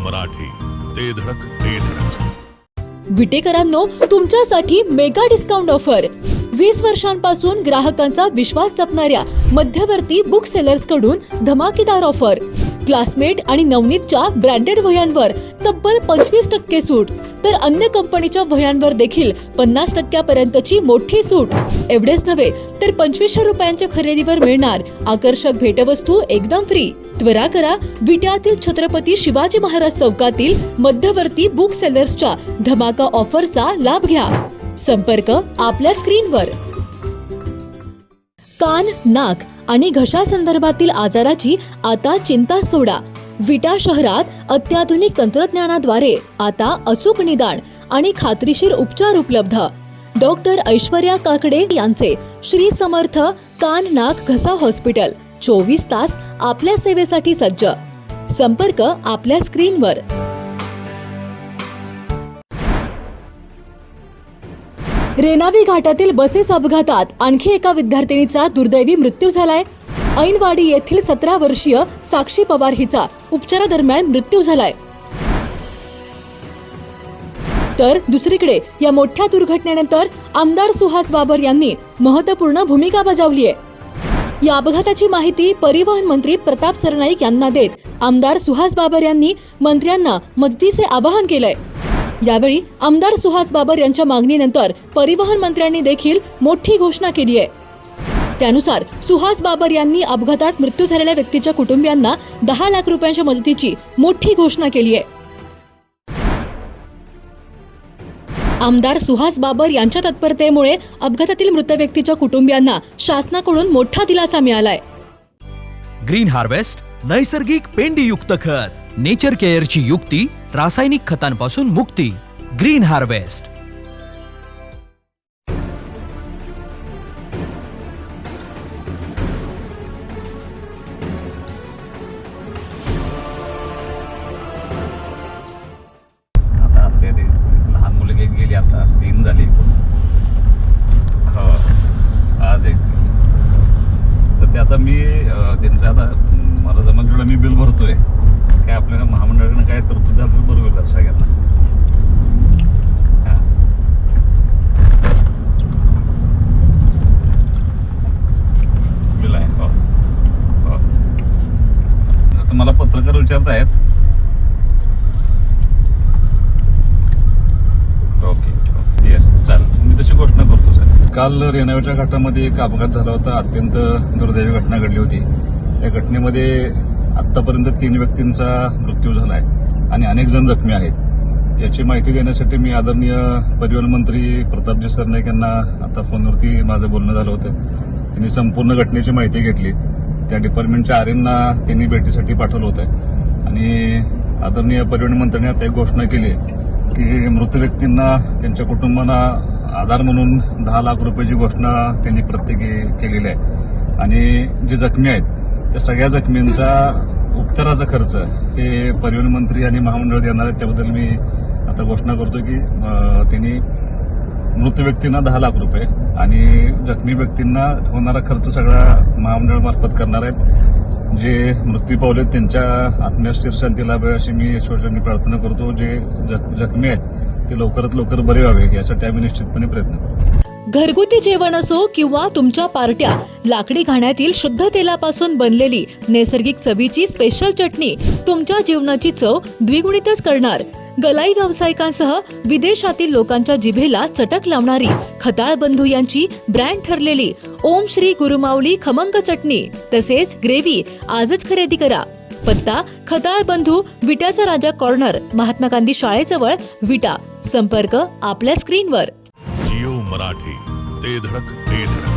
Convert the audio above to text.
मराठी, ते धडक ते धडक. विटेकरांनो, तुमच्यासाठी मेगा डिस्काउंट ऑफर. 20 वर्षांपासून ग्राहकांचा विश्वास जपणाऱ्या मध्यवर्ती बुक सेलर्स कडून धमाकेदार ऑफर. क्लासमेट आणि नवनीतच्या ब्रँडेड वह्यांवर तब्बल 25% सूट, तर अन्य कंपनीच्या वह्यांवर देखील 50% पर्यंतची मोठी सूट. एवढेच नव्हे तर 2500 रुपयांच्या खरेदीवर मिळणार आकर्षक भेटवस्तू एकदम फ्री. त्वरा करा, विट्यातील छत्रपती शिवाजी महाराज चौकातील मध्यवर्ती बुक सेलर्सच्या धमाका ऑफरचा लाभ घ्या. संपर्क आपल्या स्क्रीनवर. कान, नाक आणि घशासंदर्भातील आजाराची आता चिंता सोडा. विटा शहरात अत्याधुनिक तंत्रज्ञानाद्वारे आता अचूक निदान आणि खात्रीशीर उपचार उपलब्ध. डॉक्टर ऐश्वर्या काकडे यांचे श्री समर्थ कान, नाक, घसा हॉस्पिटल 24 तास आपल्या सेवेसाठी सज्ज. संपर्क आपल्या स्क्रीनवर. रेणावी घाटातील बसेस अपघातात आणखी एका विद्यार्थिनीचा दुर्दैवी मृत्यू झालाय. ऐनवाडी येथील 17 वर्षीय साक्षी पवार हिचा उपचारादरम्यान मृत्यू झालाय. तर दुसरीकडे या मोठ्या दुर्घटनेनंतर आमदार सुहास बाबर यांनी महत्त्वपूर्ण भूमिका बजावली आहे. या अपघाताची माहिती परिवहन मंत्री प्रताप सरनाईक यांना देत आमदार सुहास बाबर यांनी मंत्र्यांना मदतीचे आवाहन केलंय. यावेळी आमदार सुहास बाबर यांच्या मागणीनंतर परिवहन मंत्र्यांनी देखील मोठी घोषणा केली आहे. त्यानुसार सुहास बाबर यांनी अपघातात मृत्यू झालेल्या व्यक्तीच्या कुटुंबियांना 10 लाख रुपयांच्या मदतीची मोठी घोषणा केली आहे. आमदार सुहास बाबर यांच्या तत्परतेमुळे अपघातातील मृत व्यक्तीच्या कुटुंबियांना शासनाकडून मोठा दिलासा मिळालाय. ग्रीन हार्वेस्ट नैसर्गिक पेंडीयुक्त खत, नेचर केअरची युक्ती, रासायनिक खतांपासून मुक्ती. Green harvest. आता ते लहान मुलगी गेली, आता 3 झाली. हो, आज एक. तर ते आता मी त्यांचं आता मला जमत जेवढं मी बिल भरतोय, काय आपल्याला महामंडळाकडनं काय तरतूद झालं तर बरोबर कर सगळ्यांना. बिल आहे. हो हो. आता मला पत्रकार विचारत आहेत. ओके, येस, चालेल. मी तशी घोषणा करतो सर. काल रेणावीच्या घाटामध्ये एक अपघात झाला होता. अत्यंत दुर्दैवी घटना घडली होती. त्या घटनेमध्ये आत्तापर्यंत 3 व्यक्तींचा मृत्यू झाला आहे आणि अनेक जण जखमी आहेत. याची माहिती देण्यासाठी मी आदरणीय परिवहन मंत्री प्रतापजी सरनाईक यांना आता फोनवरती माझं बोलणं झालं होतं. त्यांनी संपूर्ण घटनेची माहिती घेतली. त्या डिपार्टमेंटच्या आरएमना त्यांनी भेटीसाठी पाठवलं होतं आणि आदरणीय परिवहन मंत्र्यांनी आता एक घोषणा केली की मृत व्यक्तींना, त्यांच्या कुटुंबांना आधार म्हणून 10 लाख रुपयाची घोषणा त्यांनी प्रत्येकी केलेली आहे. आणि जे जखमी आहेत त्या सगळ्या जखमींचा उपचाराचा खर्च हे परिवहन मंत्री आणि महामंडळ देणार आहेत. त्याबद्दल मी आता घोषणा करतो की त्यांनी मृत व्यक्तींना 10 लाख रुपये आणि जखमी व्यक्तींना होणारा खर्च सगळा महामंडळामार्फत करणार आहेत. जे मृत्यू पावलेत त्यांच्या आत्म्यास चिरशांती लाभावी अशी मी ईश्वराचरणी प्रार्थना करतो. जे जखमी आहेत ते लवकरात लवकर बरे व्हावे यासाठी आम्ही निश्चितपणे प्रयत्न करू. घरगुती जेवण असो किंवा तुमच्या पार्ट्या, लाकडी घाण्यातील शुद्ध तेलापासून बनलेली नैसर्गिक चवीची स्पेशल चटणी तुमच्या जीवनाची चव द्विगुणितच करणार. गलाई व्यावसायिकांसह विदेशातील लोकांच्या जिभेला चटक लावणारी खताळ बंधू यांची ब्रँड ठरलेली ओम श्री गुरुमाऊली खमंग चटणी तसेच ग्रेव्ही आजच खरेदी करा. पत्ता खताळ बंधू, विट्याचा राजा कॉर्नर, महात्मा गांधी शाळेजवळ, विटा. संपर्क आपल्या स्क्रीनवर. जिओ मराठी, ते धडक ते धडक.